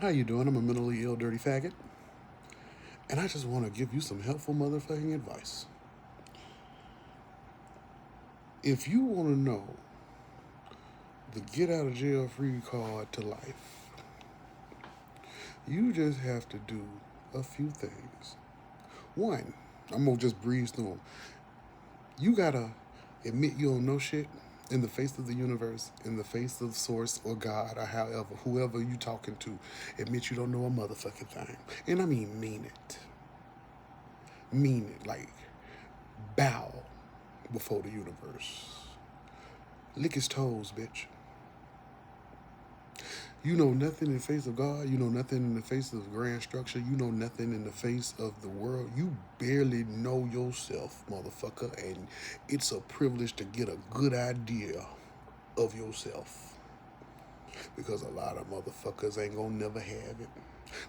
How you doing? I'm a mentally ill, dirty faggot, and I just want to give you some helpful motherfucking advice. If you want to know the get out of jail free card to life, you just have to do a few things. One, I'm gonna just breeze through them. You gotta admit you don't know shit in the face of the universe, in the face of source or God or however, whoever you talking to. Admit you don't know a motherfucking thing. And I mean it. Mean it. Like, bow before the universe. Lick his toes, bitch. You know nothing in the face of God. You know nothing in the face of grand structure. You know nothing in the face of the world. You barely know yourself, motherfucker. And it's a privilege to get a good idea of yourself. Because a lot of motherfuckers ain't gonna never have it.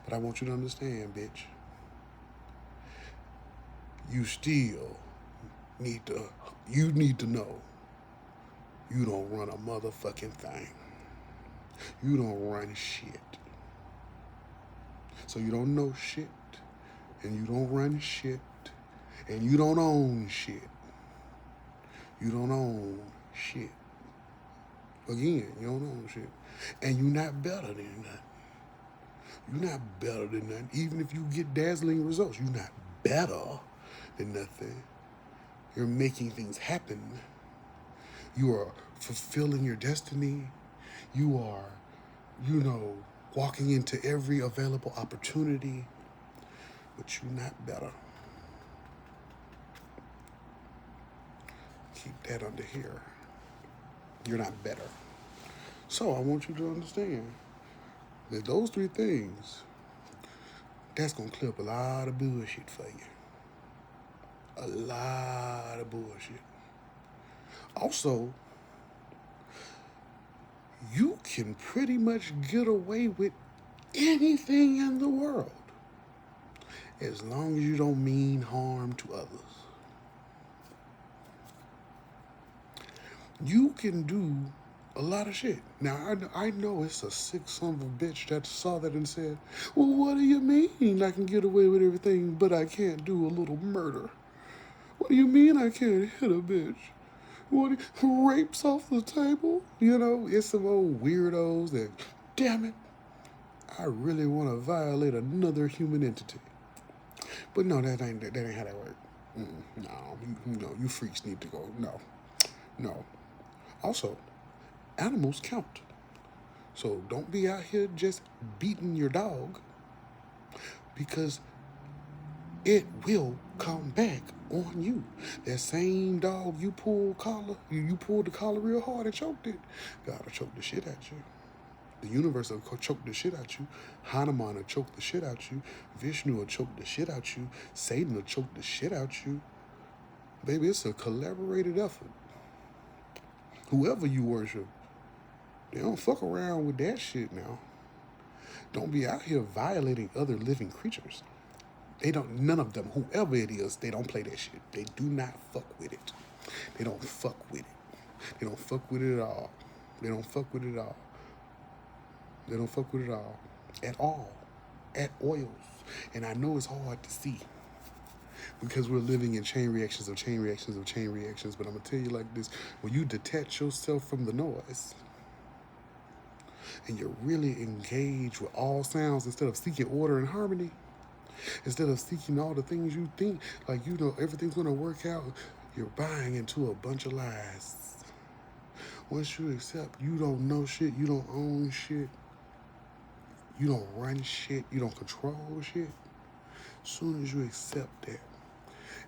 But I want you to understand, bitch. You still need to, you need to know you don't run a motherfucking thing. You don't run shit. So you don't know shit, and you don't run shit, and you don't own shit. You don't own shit. Again, you don't own shit. And you're not better than that. You're not better than that. Even if you get dazzling results, you're not better than nothing. You're making things happen. You are fulfilling your destiny. You are, walking into every available opportunity, but you're not better. Keep that under here. You're not better. So I want you to understand that those three things, that's gonna clear up a lot of bullshit for you. A lot of bullshit. Also, you can pretty much get away with anything in the world as long as you don't mean harm to others. You can do a lot of shit. Now, I know it's a sick son of a bitch that saw that and said, well, what do you mean I can get away with everything, but I can't do a little murder? What do you mean I can't hit a bitch? What, rapes off the table? It's some old weirdos that, damn it, I really want to violate another human entity. But no, that ain't how that works. No, you freaks need to go. No, no. Also, animals count. So don't be out here just beating your dog because it will come back on you. That same dog you pulled collar, you pulled the collar real hard and choked it. God'll choke the shit out you. The universe will choke the shit out you. Hanuman will choke the shit out you. Vishnu will choke the shit out you. Satan will choke the shit out you. Baby, it's a collaborated effort. Whoever you worship, they don't fuck around with that shit now. Don't be out here violating other living creatures. They don't, none of them, whoever it is, they don't play that shit. They do not fuck with it. They don't fuck with it. They don't fuck with it at all. They don't fuck with it at all. They don't fuck with it all. At all. At oils. And I know it's hard to see because we're living in chain reactions of chain reactions of chain reactions. But I'm going to tell you like this. When you detach yourself from the noise and you're really engaged with all sounds instead of seeking order and harmony, instead of seeking all the things you think, like everything's going to work out, you're buying into a bunch of lies. Once you accept you don't know shit, you don't own shit, you don't run shit, you don't control shit, as soon as you accept that,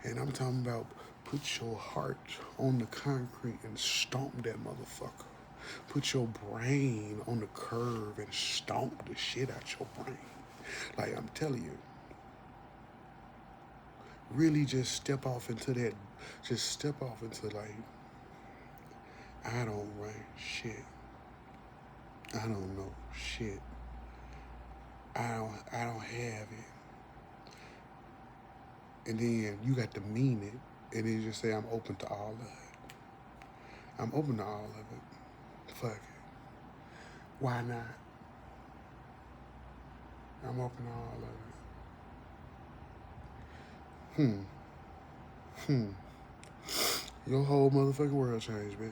and I'm talking about put your heart on the concrete and stomp that motherfucker. Put your brain on the curve and stomp the shit out your brain. Like I'm telling you, really just step off into that. Just step off into like, I don't run shit. I don't know shit. I don't have it. And then you got to mean it. And then you just say, I'm open to all of it. I'm open to all of it. Fuck it. Why not? I'm open to all of it. Your whole motherfucking world changed, bitch.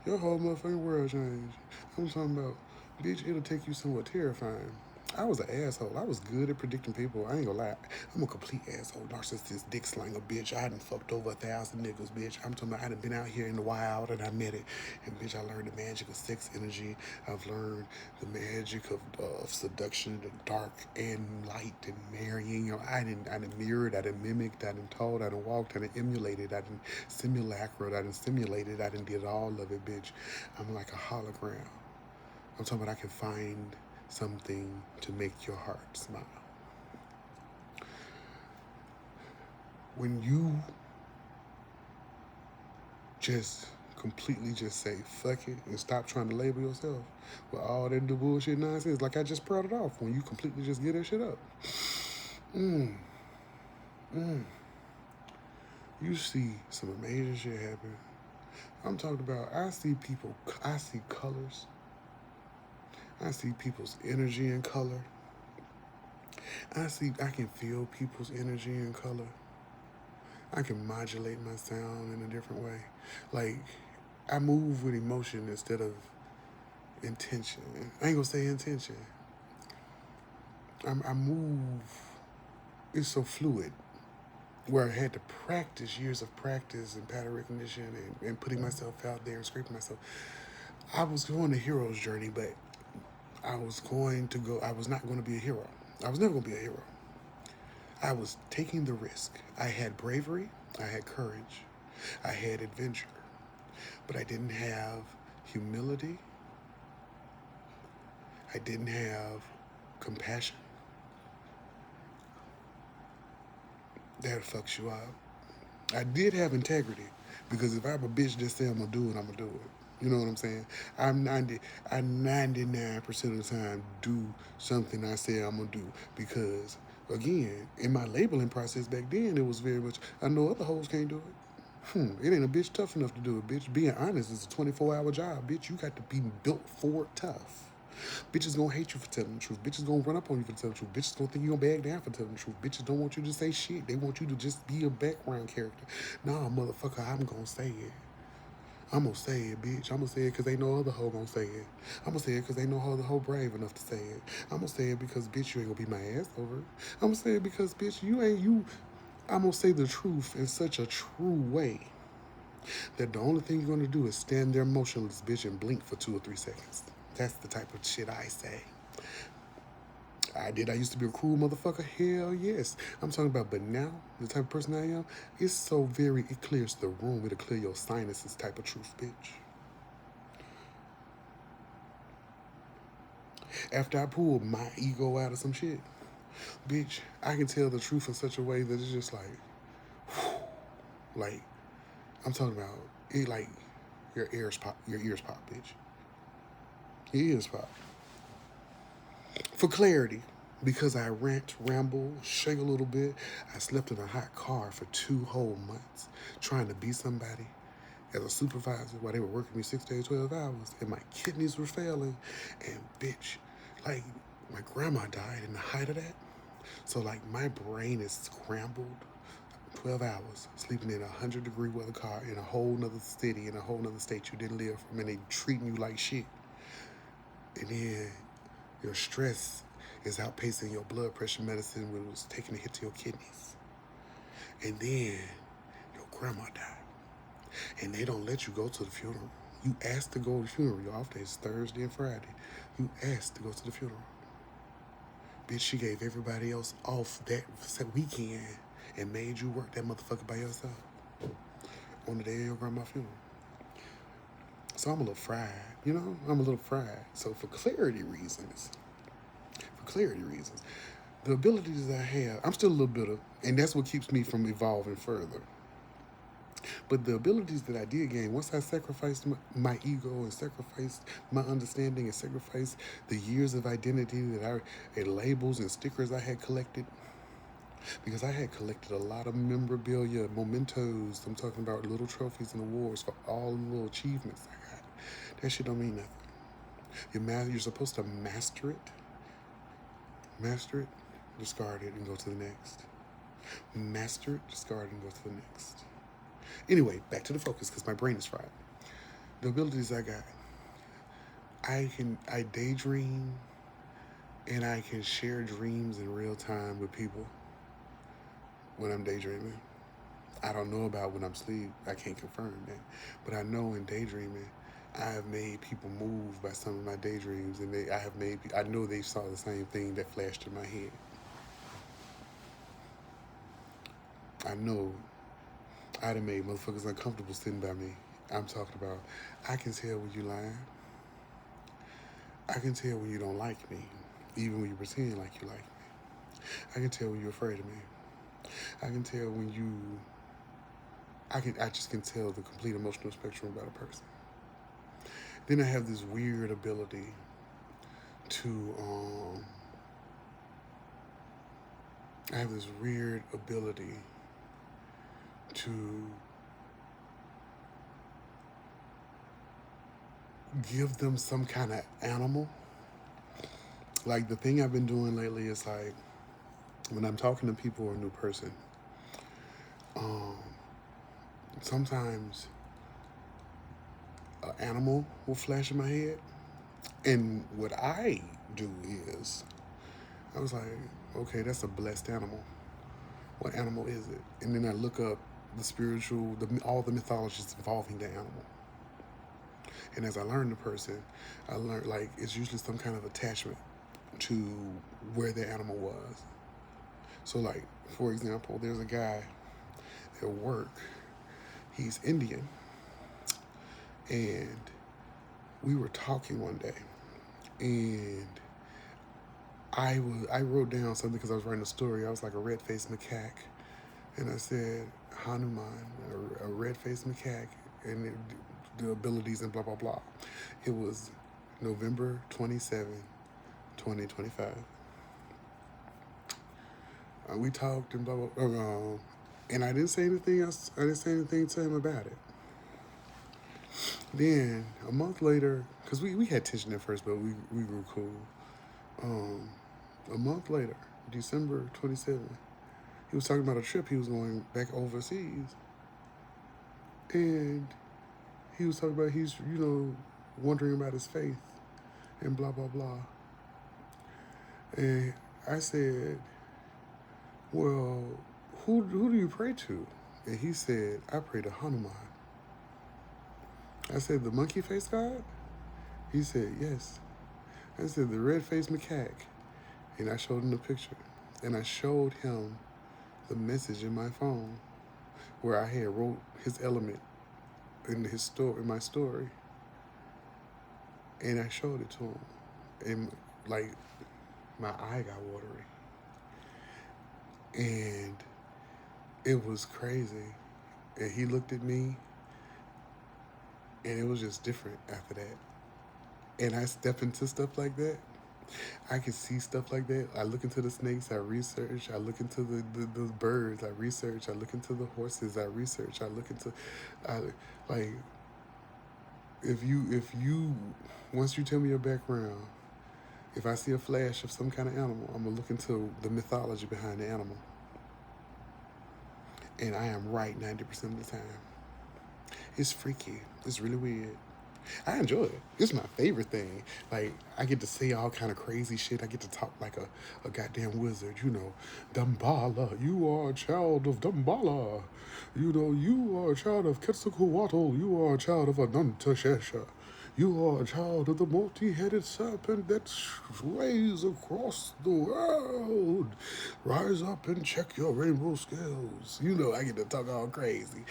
Your whole motherfucking world changed. I'm talking about, bitch, it'll take you somewhere terrifying. I was an asshole. I was good at predicting people. I ain't gonna lie. I'm a complete asshole, narcissist, dick slanger, bitch. I done fucked over 1,000 niggas, bitch. I'm talking about I done been out here in the wild and I met it. And bitch, I learned the magic of sex energy. I've learned the magic of seduction, the dark and light and marrying. You know, I done mirrored, I done mimicked, I done told, I done walked, I done emulated, I done simulacred, I done simulated, I done did all of it, bitch. I'm like a hologram. I'm talking about I can find something to make your heart smile. When you just completely just say fuck it and stop trying to label yourself with all that bullshit nonsense, like I just brought it off, when you completely just get that shit up, you see some amazing shit happen. I'm talking about, I see people, I see colors, I see people's energy in color. I can feel people's energy in color. I can modulate my sound in a different way. Like, I move with emotion instead of intention. I ain't gonna say intention. I move, it's so fluid. Where I had to practice, years of practice and pattern recognition and putting myself out there and scraping myself. I was going a hero's journey, but I was not going to be a hero. I was never going to be a hero. I was taking the risk. I had bravery, I had courage, I had adventure, but I didn't have humility. I didn't have compassion. That fucks you up. I did have integrity, because if I'm a bitch that say I'm gonna do it, I'm gonna do it. You know what I'm saying? I 99% of the time do something I say I'm gonna do, because again, in my labeling process back then, it was very much, I know other hoes can't do it. It ain't a bitch tough enough to do it, bitch. Being honest is a 24-hour job, bitch. You got to be built for tough. Bitches gonna hate you for telling the truth. Bitches gonna run up on you for telling the truth. Bitches gonna think you gonna bag down for telling the truth. Bitches don't want you to say shit. They want you to just be a background character. Nah, motherfucker, I'm gonna say it. I'm gonna say it, bitch. I'm gonna say it because ain't no other hoe gonna say it. I'm gonna say it because ain't no other hoe brave enough to say it. I'm gonna say it because, bitch, you ain't gonna be my ass over. I'm gonna say it because, bitch, I'm gonna say the truth in such a true way that the only thing you're gonna do is stand there motionless, bitch, and blink for 2 or 3 seconds. That's the type of shit I say. I used to be a cruel motherfucker. Hell yes. I'm talking about, but now, the type of person I am, it's so it clears the room. It'll clear your sinuses type of truth, bitch. After I pulled my ego out of some shit, bitch, I can tell the truth in such a way that it's just like, whew, like, I'm talking about, it like, your ears pop, bitch. Your ears pop. For clarity, because I rant, ramble, shake a little bit, I slept in a hot car for 2 whole months trying to be somebody as a supervisor while they were working me 6 days, 12 hours, and my kidneys were failing. And bitch, like, my grandma died in the height of that. So like, my brain is scrambled 12 hours, sleeping in a 100-degree weather car in a whole nother city, in a whole nother state you didn't live from, and they treating you like shit. And then your stress is outpacing your blood pressure medicine, when it was taking a hit to your kidneys. And then your grandma died. And they don't let you go to the funeral. You asked to go to the funeral. Your off days Thursday and Friday. You asked to go to the funeral. Bitch, she gave everybody else off that weekend and made you work that motherfucker by yourself on the day of your grandma's funeral. So I'm a little fried, you know? I'm a little fried. So for clarity reasons, the abilities that I have, I'm still a little bitter, and that's what keeps me from evolving further. But the abilities that I did gain, once I sacrificed my ego and sacrificed my understanding and sacrificed the years of identity and labels and stickers I had collected, because I had collected a lot of memorabilia, mementos. I'm talking about little trophies and awards for all the little achievements I got. That shit don't mean nothing. You're supposed to master it. Master it, discard it, and go to the next. Master it, discard it, and go to the next. Anyway, back to the focus because my brain is fried. The abilities I got. I daydream and I can share dreams in real time with people when I'm daydreaming. I don't know about when I'm asleep. I can't confirm that. But I know in daydreaming, I have made people move by some of my daydreams, and I know they saw the same thing that flashed in my head. I know I'd have made motherfuckers uncomfortable sitting by me. I'm talking about, I can tell when you lying. I can tell when you don't like me, even when you pretend like you like me. I can tell when you're afraid of me. I can tell when I just can tell the complete emotional spectrum about a person. Then I have this weird ability to, to give them some kind of animal. Like the thing I've been doing lately is like, when I'm talking to people or a new person, sometimes an animal will flash in my head. And what I do is, I was like, okay, that's a blessed animal. What animal is it? And then I look up the spiritual, all the mythologies involving the animal. And as I learn the person, I learned like it's usually some kind of attachment to where the animal was. So like, for example, there's a guy at work, he's Indian, and we were talking one day, and I wrote down something because I was writing a story. I was like a red-faced macaque, and I said Hanuman, a red-faced macaque, and the abilities and blah blah blah. It was November 27, 2025. We talked and blah blah, and I didn't say anything else. I didn't say anything to him about it. Then a month later, because we had tension at first, but we grew cool. A month later, December 27th, he was talking about a trip he was going back overseas. And he was talking about he's, wondering about his faith and blah, blah, blah. And I said, well, who do you pray to? And he said, I pray to Hanuman. I said, the monkey face god? He said, yes. I said, the red-faced macaque. And I showed him the picture. And I showed him the message in my phone where I had wrote his element in my story. And I showed it to him. And like my eye got watery. And it was crazy. And he looked at me, and it was just different after that. And I step into stuff like that. I can see stuff like that. I look into the snakes, I research. I look into the birds, I research. I look into the horses, I research. I look into, like, if you, once you tell me your background, if I see a flash of some kind of animal, I'm gonna look into the mythology behind the animal. And I am right 90% of the time. It's freaky. It's really weird. I enjoy it. It's my favorite thing. Like, I get to say all kind of crazy shit. I get to talk like a goddamn wizard, Dambala, you are a child of Dambala. You are a child of Quetzalcoatl. You are a child of Anantashesha. You are a child of the multi-headed serpent that sways across the world. Rise up and check your rainbow scales. I get to talk all crazy.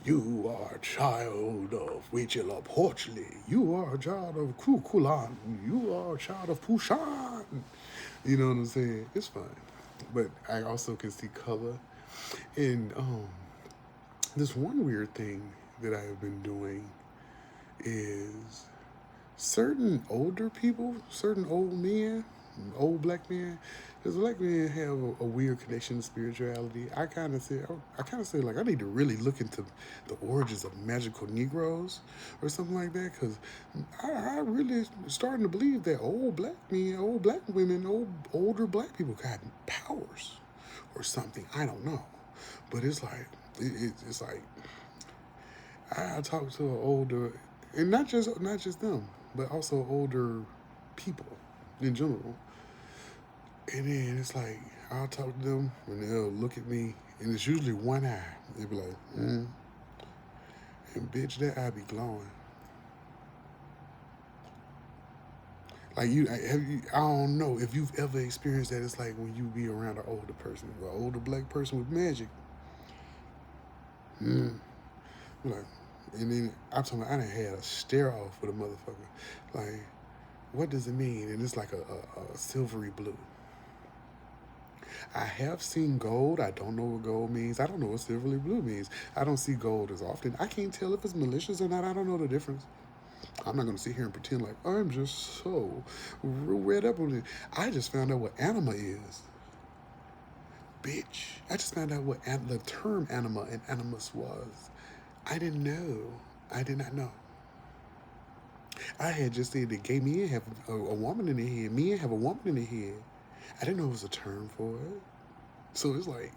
You are a child of Huitzilopochtli. You are a child of Kukulkan. You are a child of Pushan. You know what I'm saying? It's fun. But I also can see color. And this one weird thing that I have been doing is certain older people, certain old men, old black men, because black men have a weird connection to spirituality. I kind of say like I need to really look into the origins of magical Negroes or something like that, because I really starting to believe that old black men, old black women, older black people got powers or something. I don't know, but it's like it's like I talk to an older, and not just them, but also older people in general. And then it's like I'll talk to them and they'll look at me, and it's usually one eye. They'll be like, and bitch, that eye be glowing. Like I don't know if you've ever experienced that. It's like when you be around an older person, an older black person with magic. Mm. Like, and then I'm talking about I done had a stare off with a motherfucker. Like, what does it mean? And it's like a silvery blue. I have seen gold. I don't know what gold means. I don't know what silvery blue means. I don't see gold as often. I can't tell if it's malicious or not. I don't know the difference. I'm not going to sit here and pretend like I'm just so read up on it. I just found out what anima is. Bitch. I just found out what the term anima and animus was. I didn't know. I did not know. I had just said that gay men have a woman in their head. Men have a woman in their head. I didn't know it was a term for it. So it's like,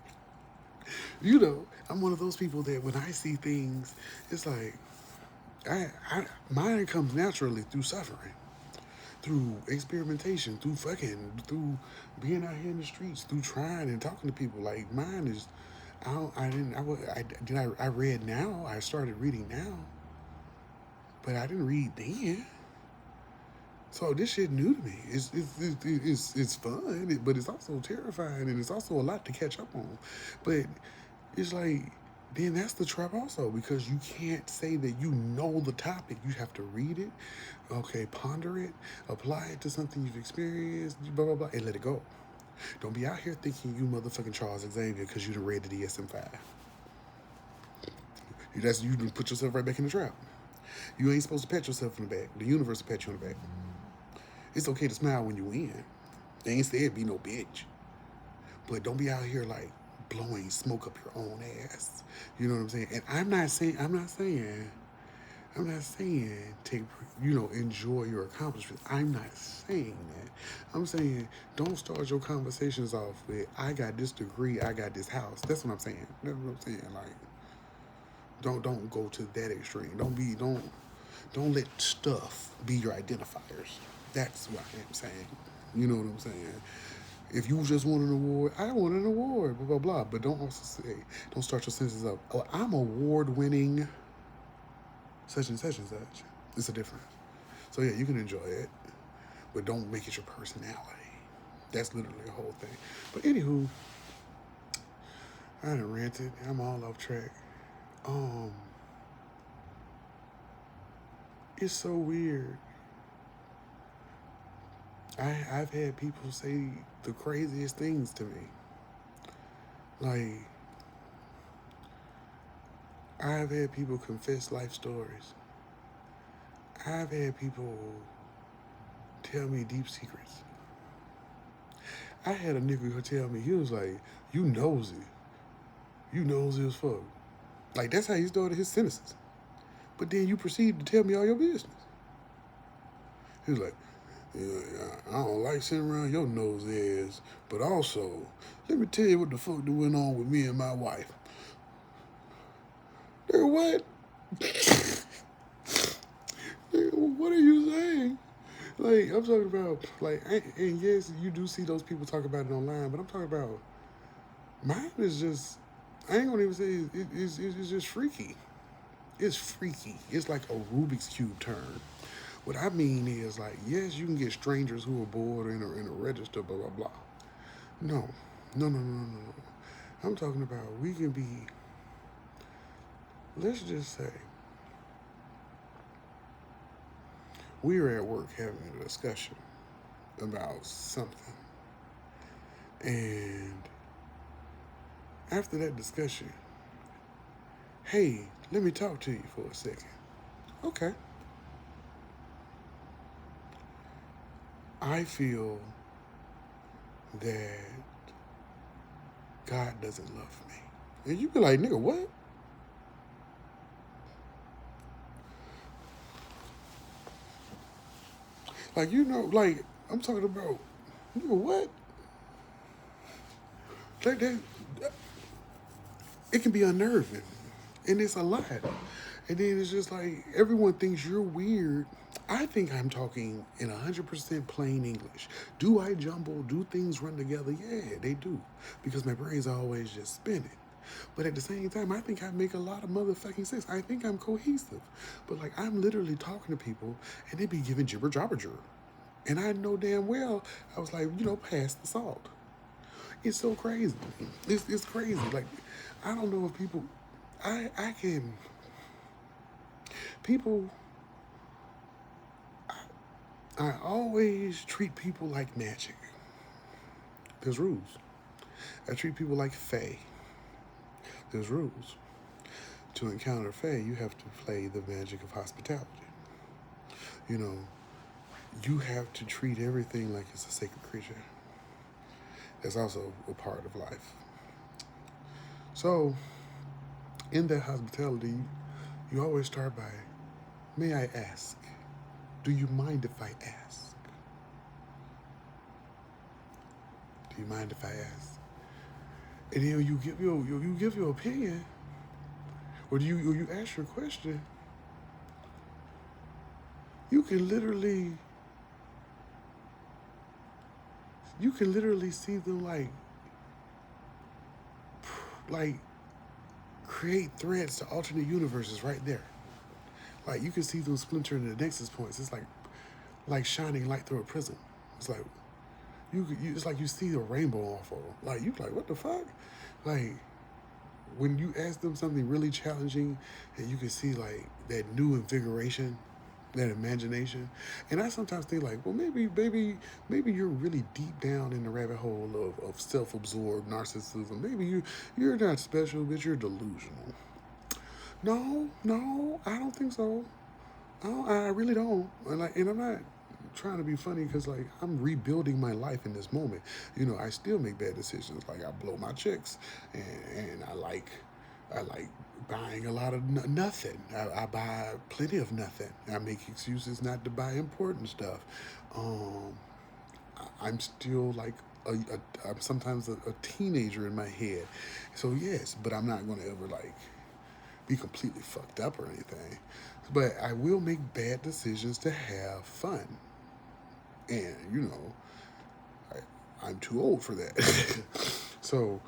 I'm one of those people that when I see things, it's like, mine comes naturally through suffering, through experimentation, through being out here in the streets, through trying and talking to people. Like mine is, I read now. I started reading now, but I didn't read then. So this shit new to me. It's fun, but it's also terrifying, and it's also a lot to catch up on. But it's like then that's the trap also, because you can't say that you know the topic. You have to read it, okay, ponder it, apply it to something you've experienced, blah blah blah, and let it go. Don't be out here thinking you motherfucking Charles Xavier because you done read the DSM-5. You done put yourself right back in the trap. You ain't supposed to pat yourself in the back. The universe will pat you in the back. It's okay to smile when you win. They ain't said be no bitch. But don't be out here like blowing smoke up your own ass. You know what I'm saying? And I'm not saying take enjoy your accomplishments. I'm not saying that. I'm saying don't start your conversations off with I got this degree, I got this house. That's what I'm saying. That's what I'm saying. Like don't go to that extreme. Don't let stuff be your identifiers. That's what I am saying. You know what I'm saying? If you just want an award, I want an award, blah, blah, blah. But don't start your sentences up. Oh, I'm award winning such and such and such. It's a difference. So yeah, you can enjoy it, but don't make it your personality. That's literally the whole thing. But anywho, I done ranted. I'm all off track. It's so weird. I've had people say the craziest things to me. Like, I've had people confess life stories. I've had people tell me deep secrets. I had a nigga who tell me, he was like, you nosy. You nosy as fuck. Like, that's how he started his sentences. But then you proceed to tell me all your business. He was like, yeah, I don't like sitting around your nose ass, but also, let me tell you what the fuck that went on with me and my wife. Nigga, what? Nigga, what are you saying? Like, I'm talking about, like, and yes, you do see those people talk about it online, but I'm talking about, mine is just, I ain't gonna even say it's just freaky. It's freaky. It's like a Rubik's Cube turn. What I mean is, like, yes, you can get strangers who are bored in a register, blah, blah, blah. No. I'm talking about we can be, let's just say, we were at work having a discussion about something. And after that discussion, hey, let me talk to you for a second. Okay. I feel that God doesn't love me. And you be like, nigga, what? Like, like, I'm talking about, nigga, what? That, it can be unnerving. And it's a lot. And then it's just like, everyone thinks you're weird. I think I'm talking in 100% plain English. Do I jumble? Do things run together? Yeah, they do. Because my brain's always just spinning. But at the same time, I think I make a lot of motherfucking sense. I think I'm cohesive. But like, I'm literally talking to people and they be giving jibber jabber jibber. And I know damn well, I was like, pass the salt. It's so crazy. It's crazy. Like, I don't know if people, I can, people, I always treat people like magic. There's rules. I treat people like Fae. There's rules. To encounter Fae, you have to play the magic of hospitality. You know, you have to treat everything like it's a sacred creature. That's also a part of life. So, in that hospitality, you always start by, may I ask? Do you mind if I ask? Do you mind if I ask? And then you give your opinion, or you ask your question. You can literally see them like create threads to alternate universes right there. Like, you can see them splintering the nexus points. It's like shining light through a prism. It's like it's like you see a rainbow off of them. Like, you like, what the fuck? Like, when you ask them something really challenging and you can see like that new invigoration, that imagination. And I sometimes think like, well, maybe you're really deep down in the rabbit hole of self-absorbed narcissism. Maybe you're not special, but you're delusional. No, I don't think so. I really don't. And I'm not trying to be funny because like I'm rebuilding my life in this moment. I still make bad decisions. Like, I blow my chicks, and I like buying a lot of nothing. I buy plenty of nothing. I make excuses not to buy important stuff. I'm still like I'm sometimes a teenager in my head. So yes, but I'm not going to ever like be completely fucked up or anything. But I will make bad decisions to have fun. And, I'm too old for that. So,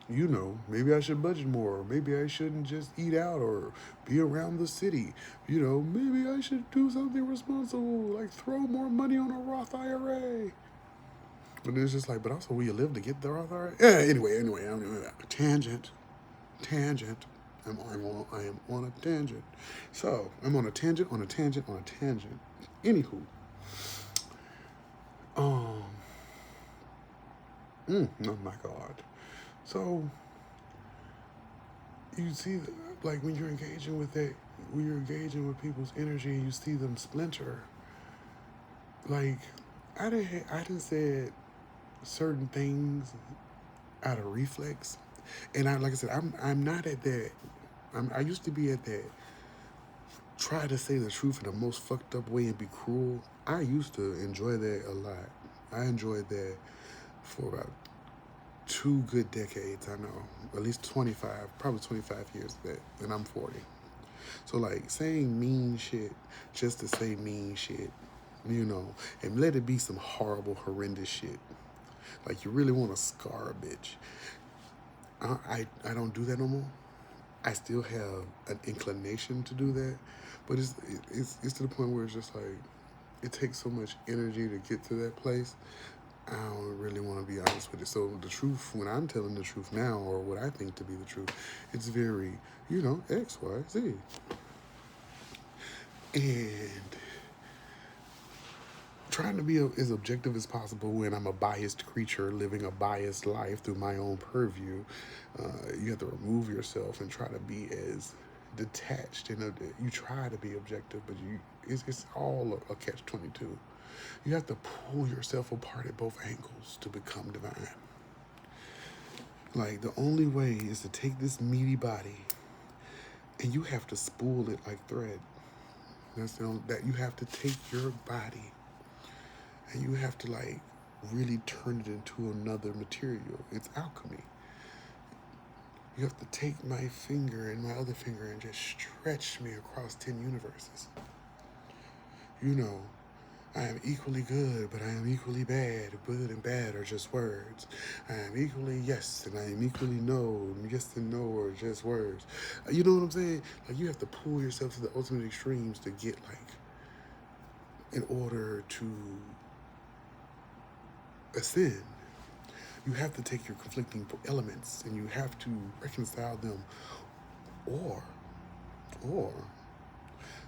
maybe I should budget more. Maybe I shouldn't just eat out or be around the city. Maybe I should do something responsible, like throw more money on a Roth IRA. But it's just like, but also, will you live to get the Roth IRA? Yeah, anyway, tangent. I am on a tangent. So, I'm on a tangent, on a tangent, on a tangent. Anywho. Oh my God. So, you see, like, when you're engaging with that, when you're engaging with people's energy and you see them splinter, like, I didn't say certain things out of reflex. And like I said, I'm not at that. I used to be at that. Try to say the truth in the most fucked up way and be cruel. I used to enjoy that a lot. I enjoyed that for about 2 good decades. I know, at least 25, probably 25 years of that, and I'm 40. So like saying mean shit just to say mean shit, and let it be some horrible, horrendous shit. Like, you really want to scar a bitch. I don't do that no more. I still have an inclination to do that, but it's to the point where it's just like, it takes so much energy to get to that place. I don't really want to be honest with it. So the truth, when I'm telling the truth now, or what I think to be the truth, it's very, X, Y, Z. And trying to be as objective as possible when I'm a biased creature living a biased life through my own purview, you have to remove yourself and try to be as detached. And you try to be objective, but it's all a catch-22. You have to pull yourself apart at both angles to become divine. Like, the only way is to take this meaty body and you have to spool it like thread. That's the only, that you have to take your body and you have to like really turn it into another material. It's alchemy. You have to take my finger and my other finger and just stretch me across 10 universes. You know, I am equally good, but I am equally bad. Good and bad are just words. I am equally yes, and I am equally no. And yes and no are just words. You know what I'm saying? Like, you have to pull yourself to the ultimate extremes to get, like, in order to ascend. You have to take your conflicting elements and you have to reconcile them, or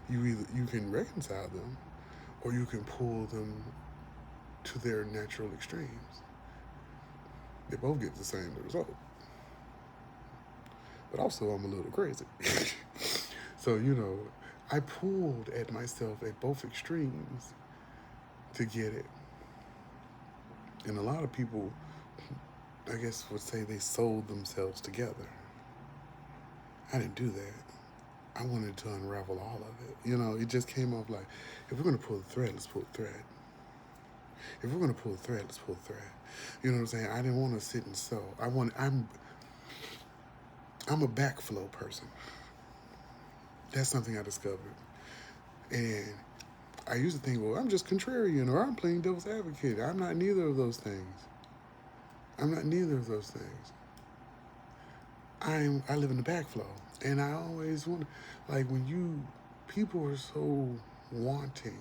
you can reconcile them, or you can pull them to their natural extremes. They both get the same result. But also, I'm a little crazy. So, you know, I pulled at myself at both extremes to get it. And a lot of people, I guess, would say they sold themselves together. I didn't do that. I wanted to unravel all of it. You know, it just came off like, if we're going to pull the thread, let's pull the thread. If we're going to pull the thread, let's pull the thread. You know what I'm saying? I didn't want to sit and sew. I'm a backflow person. That's something I discovered. And I used to think, well, I'm just contrarian or I'm playing devil's advocate. I'm not neither of those things. I'm not neither of those things. I live in the backflow. And I always wonder, like, when people are so wanting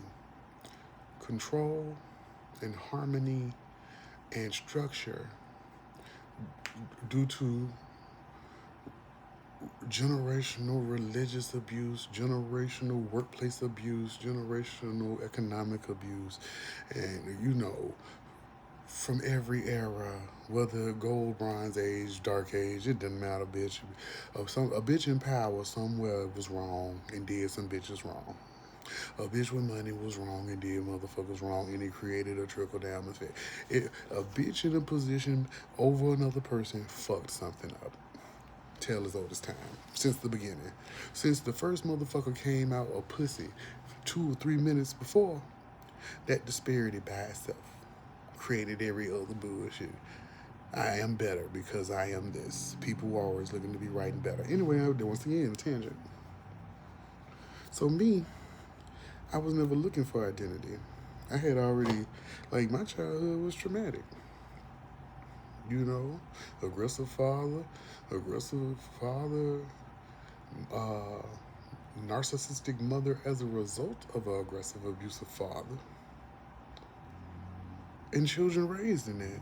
control and harmony and structure due to generational religious abuse, generational workplace abuse, generational economic abuse, and, you know, from every era, whether gold, bronze age, dark age, it doesn't matter, bitch. A bitch in power somewhere was wrong and did some bitches wrong. A bitch with money was wrong and did motherfuckers wrong, and it created a trickle-down effect. A bitch in a position over another person fucked something up. Tale as old as time, since the beginning. Since the first motherfucker came out a pussy 2 or 3 minutes before, that disparity by itself created every other bullshit. I am better because I am this. People are always looking to be right and better. Anyway, once again, a tangent. So me, I was never looking for identity. I had already, like, my childhood was traumatic. You know, aggressive father, narcissistic mother as a result of an aggressive, abusive father. And children raised in that.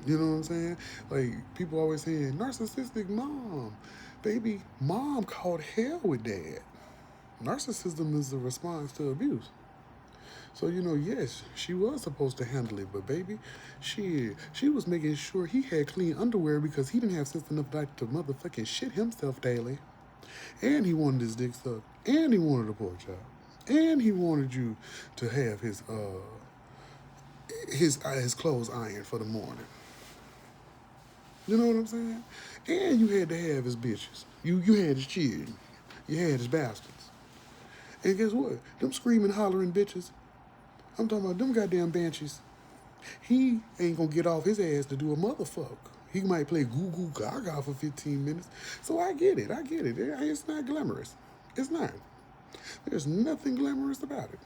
You know what I'm saying? Like, people always saying, narcissistic mom. Baby, mom caught hell with dad. Narcissism is a response to abuse. So, you know, yes, she was supposed to handle it, but baby, she was making sure he had clean underwear because he didn't have sense enough to motherfucking shit himself daily. And he wanted his dick sucked. And he wanted a pork chop. And he wanted you to have his clothes ironed for the morning. You know what I'm saying? And you had to have his bitches. You had his children. You had his bastards. And guess what? Them screaming, hollering bitches, I'm talking about them goddamn banshees. He ain't gonna get off his ass to do a motherfuck. He might play goo goo gaga for 15 minutes. So I get it. It's not glamorous. It's not. There's nothing glamorous about it.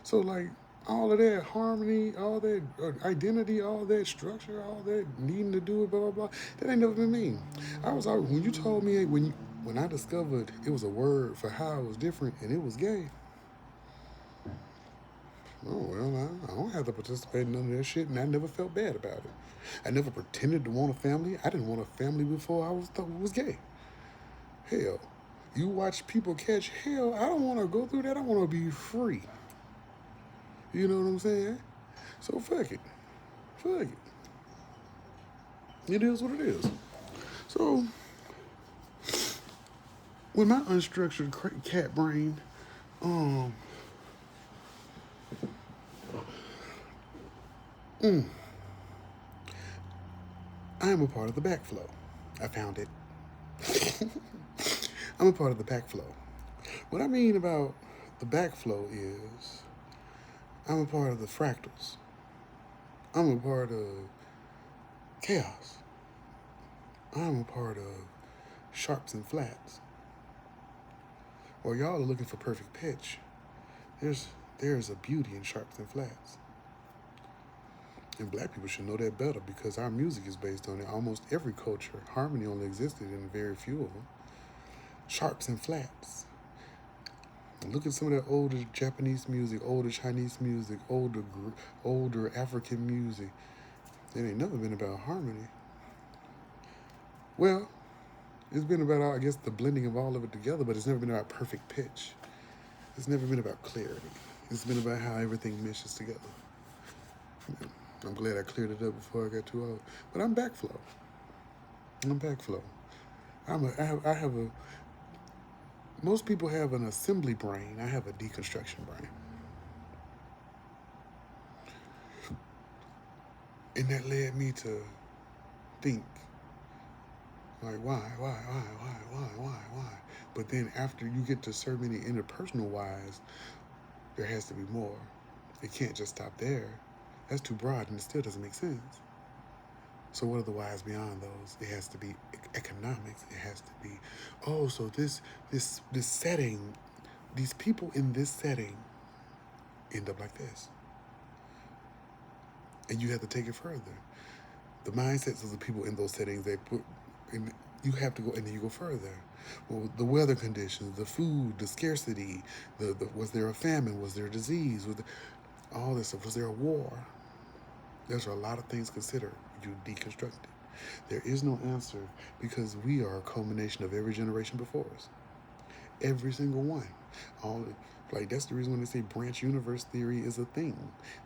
So, like, all of that harmony, all that identity, all that structure, all that needing to do it, blah, blah, blah, that ain't never been me. I was always, when you told me, when I discovered it was a word for how it was different and it was gay, oh, well, I don't have to participate in none of that shit, and I never felt bad about it. I never pretended to want a family. I didn't want a family before I thought it was gay. Hell, you watch people catch hell. I don't want to go through that. I want to be free. You know what I'm saying? So fuck it. Fuck it. It is what it is. So, with my unstructured cat brain, I am a part of the backflow. I found it. I'm a part of the backflow. What I mean about the backflow is I'm a part of the fractals. I'm a part of chaos. I'm a part of sharps and flats. Or y'all are looking for perfect pitch. There's a beauty in sharps and flats. And black people should know that better because our music is based on it. Almost every culture, harmony only existed in very few of them. Sharps and flats. Look at some of that older Japanese music, older Chinese music, older African music. It ain't never been about harmony. Well, it's been about, I guess, the blending of all of it together, but it's never been about perfect pitch. It's never been about clarity. It's been about how everything meshes together. I'm glad I cleared it up before I got too old. But I'm backflow. I have a. Most people have an assembly brain. I have a deconstruction brain. And that led me to think, like, why? But then after you get to so many interpersonal whys, there has to be more. It can't just stop there. That's too broad and it still doesn't make sense. So what are the whys beyond those? It has to be economics. It has to be, so this setting, these people in this setting end up like this. And you have to take it further. The mindsets of the people in those settings, you have to go, and then you go further. Well, the weather conditions, the food, the scarcity, was there a famine? Was there a disease? All this stuff. Was there a war? There's a lot of things considered. You deconstruct it. There is no answer because we are a culmination of every generation before us. Every single one. That's the reason when they say branch universe theory is a thing,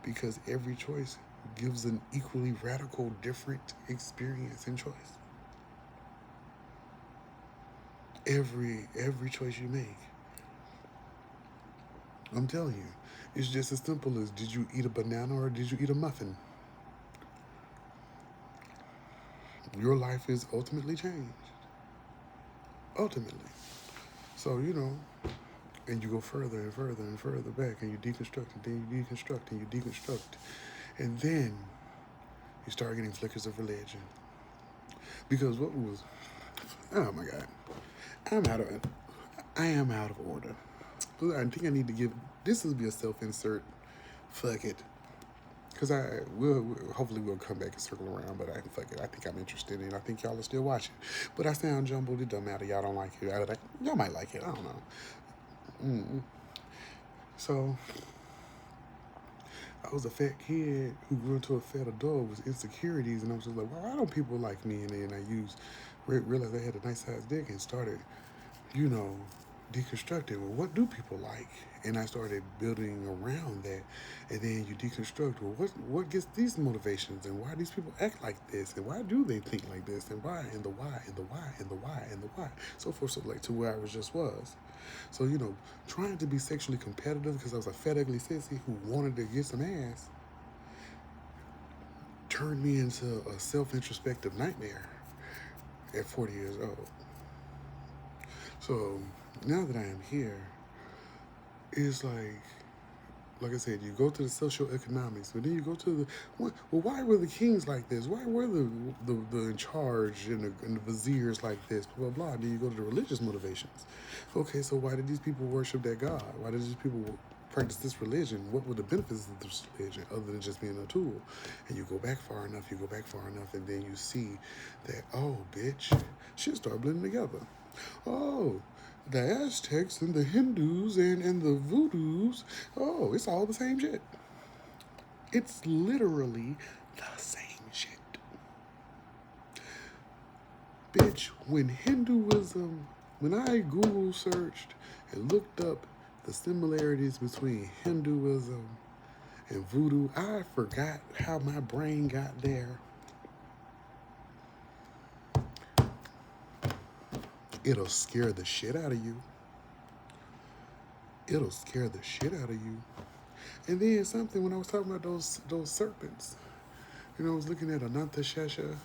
because every choice gives an equally radical, different experience and choice. Every choice you make. I'm telling you, it's just as simple as, did you eat a banana or did you eat a muffin? Your life is ultimately changed. Ultimately. So, and you go further and further and further back, and you deconstruct, and then you deconstruct, and you deconstruct. And then you start getting flickers of religion. Because oh my God, I am out of order. I think I need to this will be a self-insert, fuck it. Because hopefully we'll come back and circle around, but fuck it. I think I'm interested in it. I think y'all are still watching. But I sound jumbled. It doesn't matter. Y'all don't like it. Y'all might like it. I don't know. So, I was a fat kid who grew into a fat adult with insecurities, and I was just like, well, why don't people like me? And then I realized I had a nice sized dick and started, deconstructing. Well, what do people like? And I started building around that. And then you deconstruct, well, what gets these motivations, and why these people act like this, and why do they think like this, and why, and the why, and the why, and the why, and the why, so forth, so like to where I was. So, trying to be sexually competitive because I was a fat, ugly sissy who wanted to get some ass turned me into a self-introspective nightmare at 40 years old. So, now that I am here, it's like I said, you go to the socioeconomics, but then you go to why were the kings like this? Why were the in charge and the viziers like this? Blah, blah, blah. Then you go to the religious motivations. Okay, so why did these people worship that God? Why did these people practice this religion? What were the benefits of this religion other than just being a tool? And you go back far enough, and then you see that, oh, bitch, shit start blending together. Oh, the Aztecs and the Hindus and the Voodoos, it's all the same shit. It's literally the same shit. Bitch, when I Google searched and looked up the similarities between Hinduism and voodoo, I forgot how my brain got there. It'll scare the shit out of you. And then something when I was talking about those serpents, I was looking at Ananta Shesha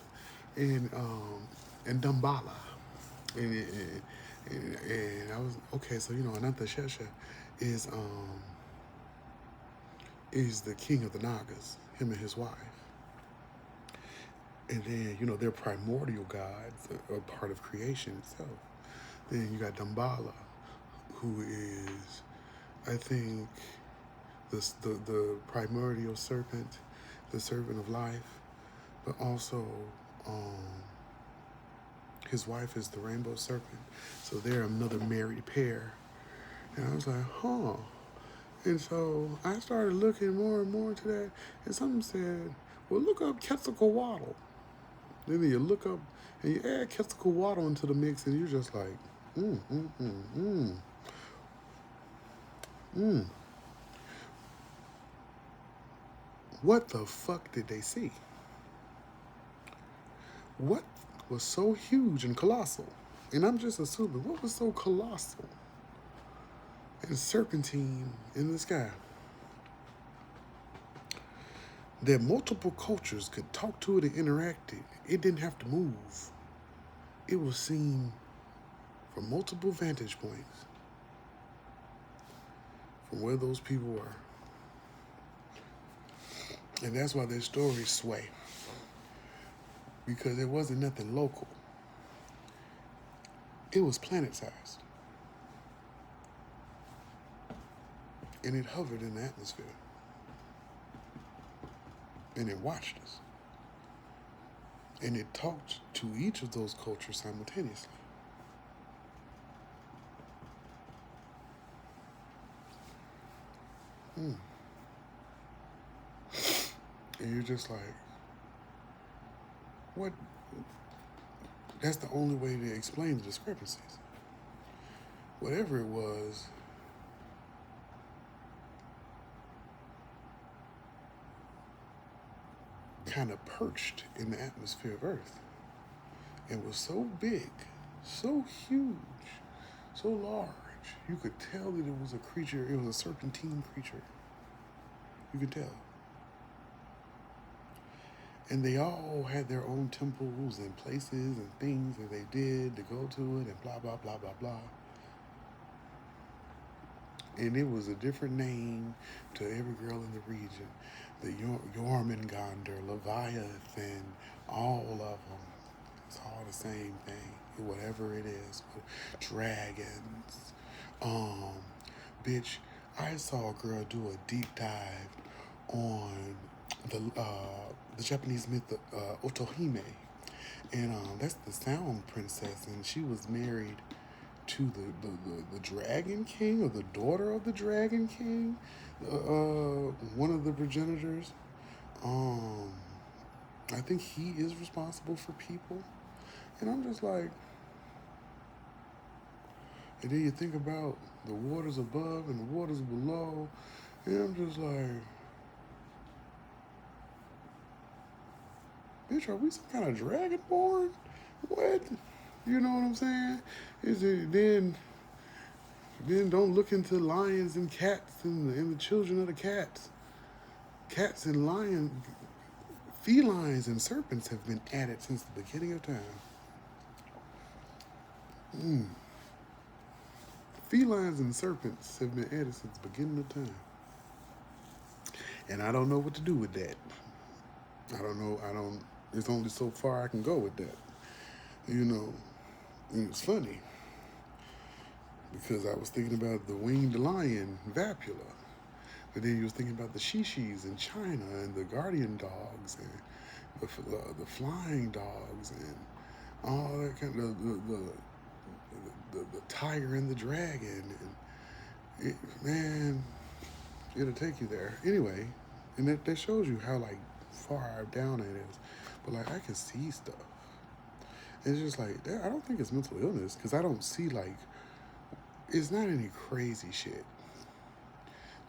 and Dambala, and, and I was okay. So Ananta Shesha is um is the king of the Nagas, him and his wife. And then, they're primordial gods, a part of creation itself. Then you got Dambala, who is, I think, the primordial serpent, the servant of life, but also um, his wife is the rainbow serpent. So they're another married pair. And I was like, huh. And so I started looking more and more into that, and something said, well, look up Quetzalcoatl. Then you look up and you add Quetzalcoatl into the mix, and you're just like, mm, mm, mm, mm, mm. What the fuck did they see? What was so huge and colossal? And I'm just assuming, what was so colossal and serpentine in the sky that multiple cultures could talk to it and interact it? It didn't have to move. It was seen from multiple vantage points from where those people were. And that's why their stories sway. Because it wasn't nothing local. It was planet-sized. And it hovered in the atmosphere. And it watched us. And it talked to each of those cultures simultaneously. And you're just like, what? That's the only way to explain the discrepancies. Whatever it was, kind of perched in the atmosphere of Earth. And was so big, so huge, so large, you could tell that it was a creature, it was a serpentine creature. You could tell. And they all had their own temples and places and things that they did to go to it and blah, blah, blah, blah, blah. And it was a different name to every girl in the region. The Jormungandr, Leviathan, all of them. It's all the same thing, whatever it is. Dragons. Bitch, I saw a girl do a deep dive on the Japanese myth Otohime. And that's the sound princess, and she was married to the Dragon King, or the daughter of the Dragon King, one of the progenitors. I think he is responsible for people. And I'm just like, and then you think about the waters above and the waters below, and I'm just like, bitch, are we some kind of dragonborn? What? You know what I'm saying? Is it then don't look into lions and cats and the children of the cats. Cats and lions, felines and serpents have been added since the beginning of time. Felines and serpents have been added since the beginning of time. And I don't know what to do with that. I don't know. There's only so far I can go with that. And it's funny because I was thinking about the winged lion, Vapula. But then you was thinking about the shishis in China and the guardian dogs and the flying dogs and all that kind of the tiger and the dragon. And man, it'll take you there. Anyway, and that shows you how far down it is. But I can see stuff. It's just I don't think it's mental illness because I don't see it's not any crazy shit.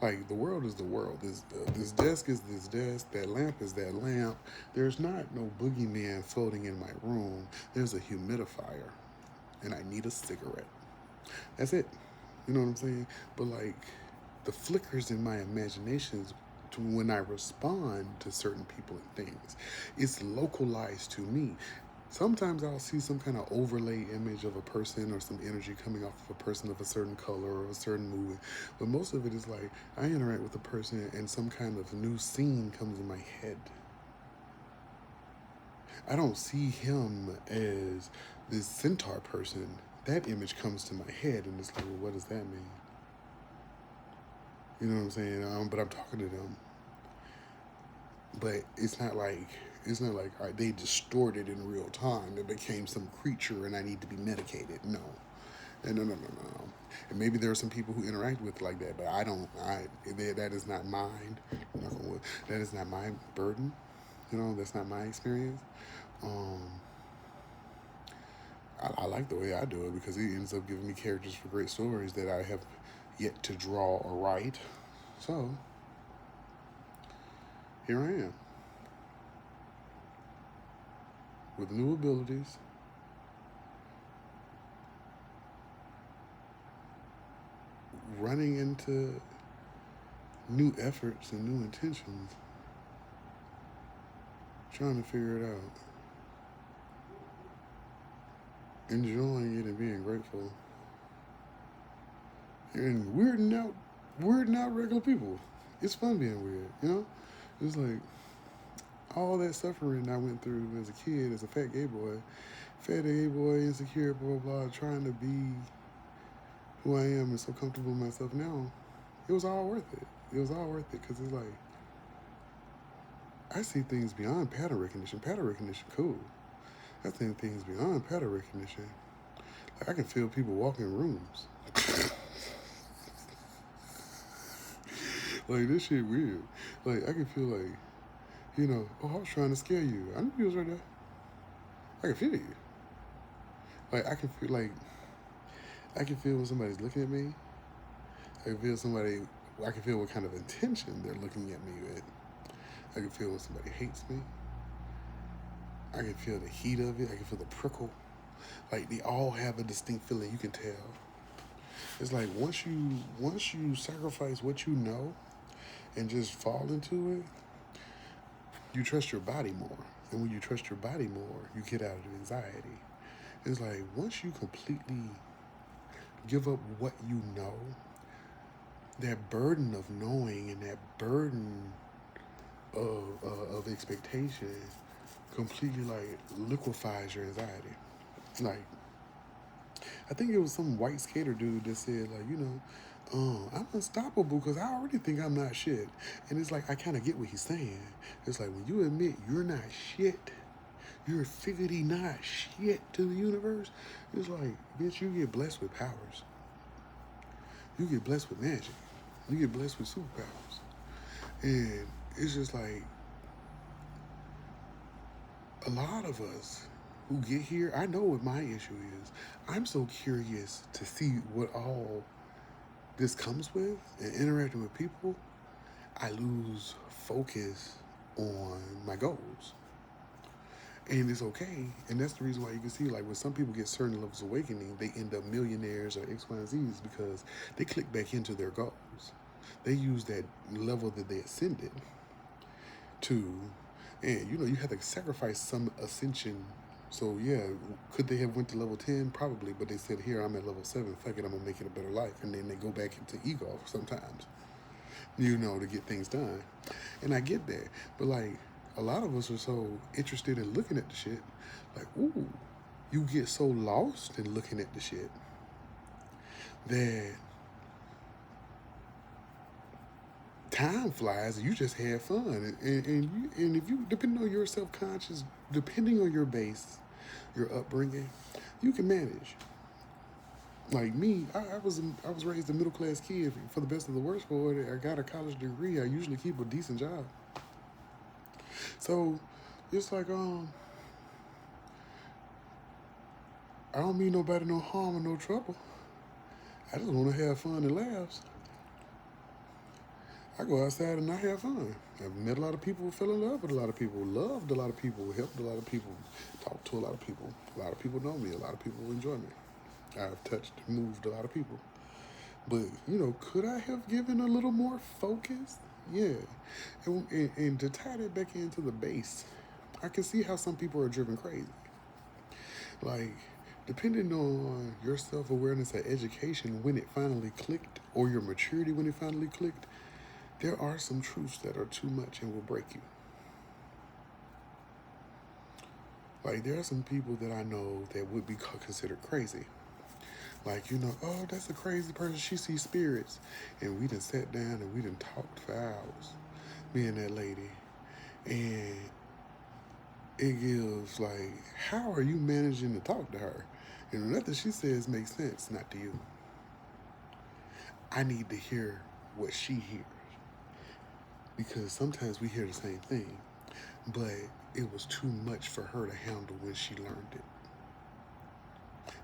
The world is the world. This desk is this desk. That lamp is that lamp. There's not no boogeyman floating in my room. There's a humidifier, and I need a cigarette. That's it. You know what I'm saying? But the flickers in my imaginations to when I respond to certain people and things. It's localized to me. Sometimes I'll see some kind of overlay image of a person or some energy coming off of a person of a certain color or a certain movement. But most of it is like I interact with a person and some kind of new scene comes in my head. I don't see him as this centaur person. That image comes to my head and it's like, well, what does that mean? You know what I'm saying? But I'm talking to them. But it's not like all right, they distorted in real time. It became some creature and I need to be medicated. No. No. And maybe there are some people who interact with it like that, but I don't. That is not mine. That is not my burden. That's not my experience. I like the way I do it because it ends up giving me characters for great stories that I have yet to draw or write. So here I am with new abilities, running into new efforts and new intentions, trying to figure it out, enjoying it and being grateful, and weirding out regular people. It's fun being weird, It's like all that suffering I went through as a kid, as a fat gay boy, insecure, blah, blah, blah, trying to be who I am and so comfortable with myself now. It was all worth it. It was all worth it because it's like, I see things beyond pattern recognition. Pattern recognition, cool. I see things beyond pattern recognition. Like I can feel people walk in rooms. Like this shit weird. Like I can feel like, I was trying to scare you. I knew you was right there. I can feel you. Like I can feel when somebody's looking at me. I can feel what kind of intention they're looking at me with. I can feel when somebody hates me. I can feel the heat of it. I can feel the prickle. Like they all have a distinct feeling. You can tell. It's like once you sacrifice what you know and just fall into it, you trust your body more. And when you trust your body more, you get out of the anxiety. It's like once you completely give up what you know, that burden of knowing and that burden of expectation completely like liquefies your anxiety. Like I think it was some white skater dude that said like, I'm unstoppable because I already think I'm not shit. And it's like I kind of get what he's saying. It's like when you admit you're not shit, you're figgity not shit to the universe, it's like, bitch, you get blessed with powers. You get blessed with magic. You get blessed with superpowers. And it's just like a lot of us who get here, I know what my issue is. I'm so curious to see what all this comes with and interacting with people, I lose focus on my goals. And it's okay. And that's the reason why you can see, like, when some people get certain levels of awakening, they end up millionaires or X, Y, and Z's because they click back into their goals. They use that level that they ascended to, and you have to sacrifice some ascension. So yeah, could they have went to level 10? Probably, but they said, here, I'm at level 7, fuck it, I'm gonna make it a better life. And then they go back into ego sometimes, to get things done. And I get that, but like, a lot of us are so interested in looking at the shit, like, ooh, you get so lost in looking at the shit that time flies and you just had fun. And if you, depending on your self-conscious, depending on your base, your upbringing, you can manage. Like me, I was raised a middle-class kid. For the best of the worst for it, I got a college degree. I usually keep a decent job. So it's like, I don't mean nobody no harm or no trouble. I just want to have fun and laughs. I go outside and I have fun. I've met a lot of people, fell in love with a lot of people, loved a lot of people, helped a lot of people, talked to a lot of people. A lot of people know me. A lot of people enjoy me. I've touched, moved a lot of people. But, could I have given a little more focus? Yeah. And to tie that back into the base, I can see how some people are driven crazy. Like, depending on your self awareness or education when it finally clicked, or your maturity when it finally clicked, there are some truths that are too much and will break you. Like, there are some people that I know that would be considered crazy. Like, oh, that's a crazy person. She sees spirits. And we done sat down and we done talked for hours, me and that lady. And it gives, like, how are you managing to talk to her? And nothing she says makes sense, not to you. I need to hear what she hears. Because sometimes we hear the same thing, but it was too much for her to handle when she learned it.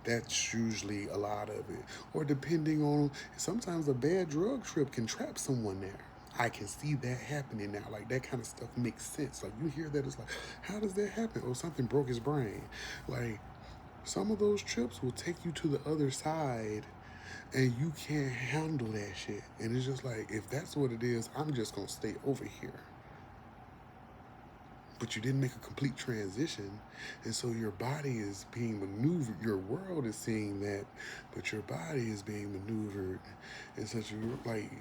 That's usually a lot of it. Or depending on, sometimes a bad drug trip can trap someone there. I can see that happening now. Like, that kind of stuff makes sense. Like, you hear that, it's like, how does that happen? Or something broke his brain. Like, some of those trips will take you to the other side and you can't handle that shit. And it's just like, if that's what it is, I'm just going to stay over here. But you didn't make a complete transition, and so your body is being maneuvered. Your world is seeing that, but your body is being maneuvered in such a, like,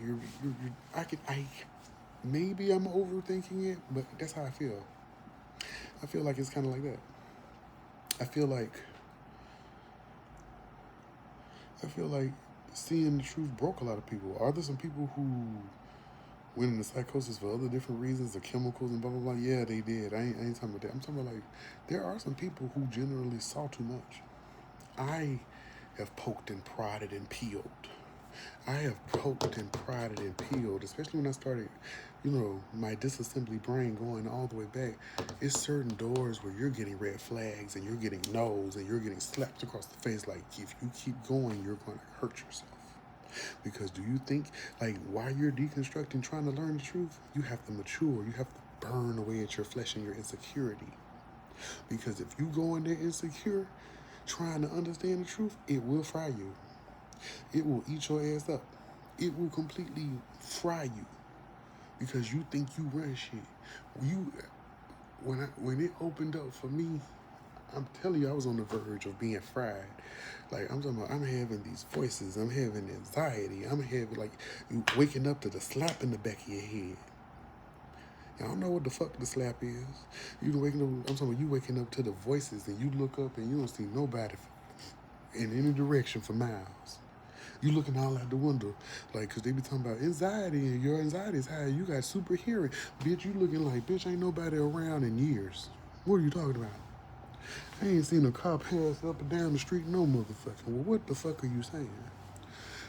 maybe I'm overthinking it, but that's how I feel. I feel like it's kind of like that. I feel like seeing the truth broke a lot of people. Are there some people who went into psychosis for other different reasons, the chemicals and blah, blah, blah? Yeah, they did. I ain't talking about that. I'm talking about, like, there are some people who generally saw too much. I have poked and prodded and peeled. I have poked and prodded and peeled, especially when I started, my disassembly brain going all the way back. It's certain doors where you're getting red flags and you're getting no's and you're getting slapped across the face. Like, if you keep going, you're going to hurt yourself. Because do you think, like, while you're deconstructing, trying to learn the truth, you have to mature. You have to burn away at your flesh and your insecurity. Because if you go in there insecure, trying to understand the truth, it will fry you. It will eat your ass up. It will completely fry you. Because you think you run shit. When it opened up for me, I'm telling you, I was on the verge of being fried. Like, I'm talking about, I'm having these voices. I'm having anxiety. I'm having, like, you waking up to the slap in the back of your head. I don't know what the fuck the slap is. I'm talking about you waking up to the voices and you look up and you don't see nobody in any direction for miles. You looking all out the window, like, because they be talking about anxiety and your anxiety is high. You got super hearing. Bitch, you looking like, bitch, ain't nobody around in years. What are you talking about? I ain't seen a car pass up and down the street, no motherfucking. Well, what the fuck are you saying?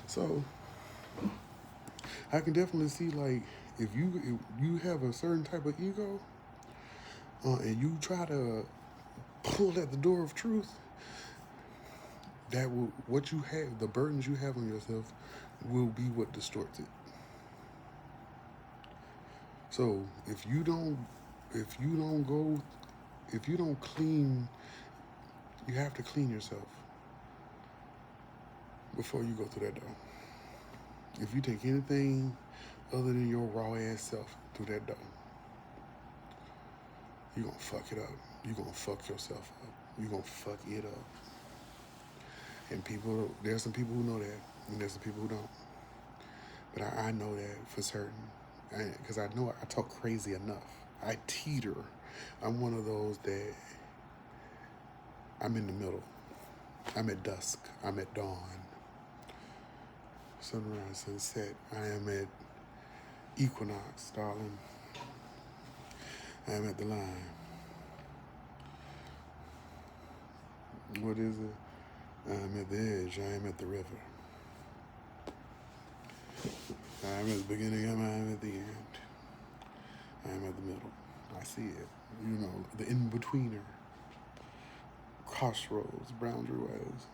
So, I can definitely see, like, if you have a certain type of ego, and you try to pull at the door of truth, what you have, the burdens you have on yourself, will be what distorts it. So if you don't clean, you have to clean yourself before you go through that door. If you take anything other than your raw ass self through that door, you're gonna fuck it up. You're gonna fuck yourself up. You're gonna fuck it up. And there's some people who know that, and there's some people who don't. But I know that for certain, because I know I talk crazy enough. I teeter. I'm one of those that I'm in the middle. I'm at dusk. I'm at dawn. Sunrise, sunset. I am at equinox, darling. I am at the line. What is it? I am at the edge. I am at the river. I am at the beginning. I am at the end. I am at the middle. I see it. The in-betweener. Crossroads, boundary ways.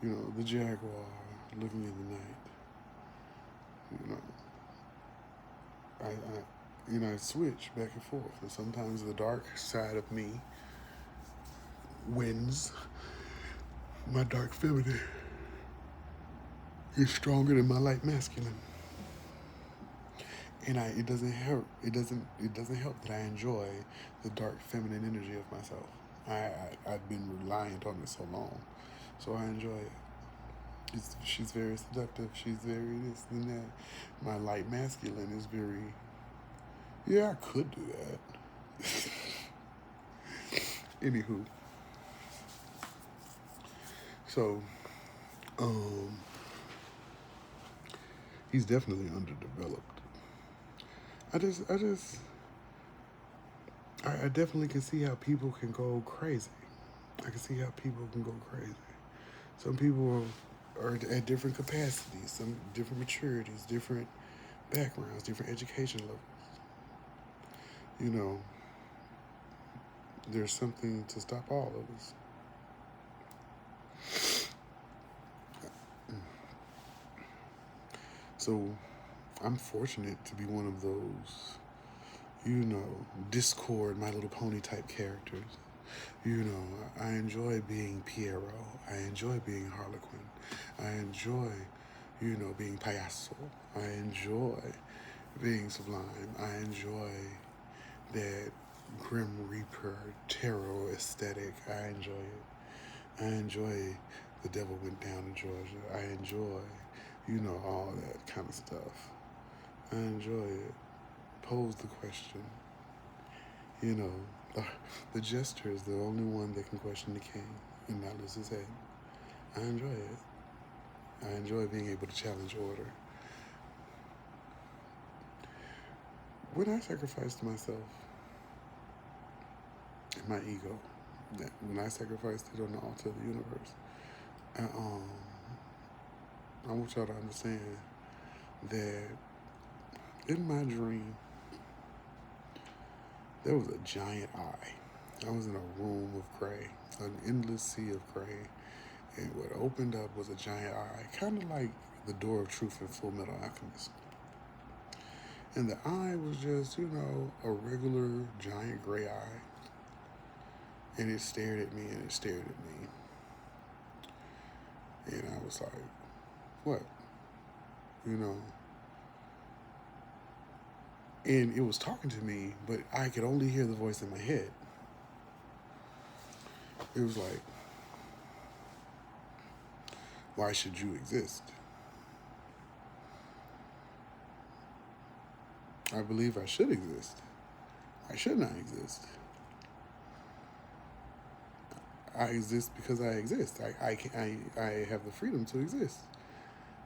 The jaguar looking in the night. I switch back and forth. And sometimes the dark side of me wins. My dark feminine. is stronger than my light masculine. And it doesn't help. It doesn't help that I enjoy the dark feminine energy of myself. I've been reliant on it so long, so I enjoy it. She's very seductive. She's very this and that. My light masculine is very. Yeah, I could do that. Anywho, so um, he's definitely underdeveloped. I definitely can see how people can go crazy. I can see how people can go crazy. Some people are at different capacities, some different maturities, different backgrounds, different education levels. You know, there's something to stop all of us. So I'm fortunate to be one of those, Discord, My Little Pony type characters. I enjoy being Piero. I enjoy being Harlequin. I enjoy, being Payaso. I enjoy being Sublime. I enjoy that Grim Reaper tarot aesthetic. I enjoy it. I enjoy The Devil Went Down in Georgia. I enjoy, all that kind of stuff. I enjoy it. Pose the question. You know, the jester is the only one that can question the king and not lose his head. I enjoy it. I enjoy being able to challenge order. When I sacrificed myself and my ego, when I sacrificed it on the altar of the universe, I want y'all to understand that in my dream, there was a giant eye. I was in a room of gray, an endless sea of gray, and what opened up was a giant eye, kind of like the door of truth in Full Metal Alchemist. And the eye was just, a regular giant gray eye. And it stared at me and it stared at me. And I was like, what? And it was talking to me, but I could only hear the voice in my head. It was like, why should you exist? I believe I should exist. I should not exist. I exist because I exist. I have the freedom to exist.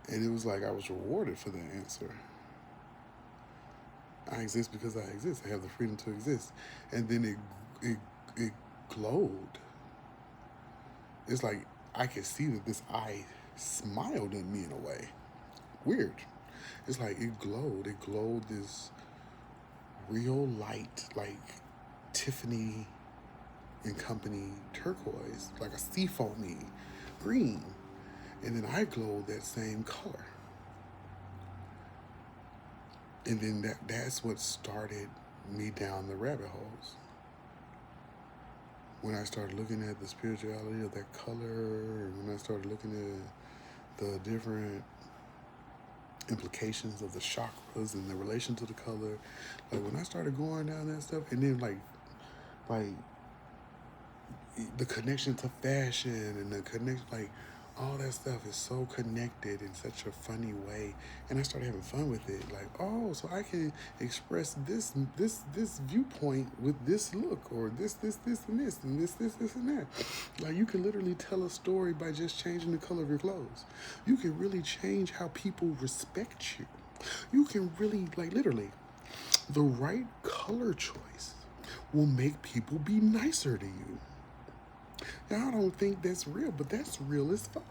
And it was like I was rewarded for that answer. I exist because I exist. I have the freedom to exist. And then it glowed. It's like I could see that this eye smiled at me in a way. Weird. It's like it glowed. It glowed this real light, like Tiffany and Company turquoise, like a seafoamy green. And then I glowed that same color. And then that's what started me down the rabbit holes. When I started looking at the spirituality of that color, and when I started looking at the different implications of the chakras and the relation to the color, like when I started going down that stuff, and then like the connection to fashion and the connection, like all that stuff is so connected in such a funny way. And I started having fun with it. Like, oh, so I can express this viewpoint with this look, or this and this, and this and that. Like, you can literally tell a story by just changing the color of your clothes. You can really change how people respect you. You can really, like, literally, the right color choice will make people be nicer to you. Now, I don't think that's real, but that's real as fuck.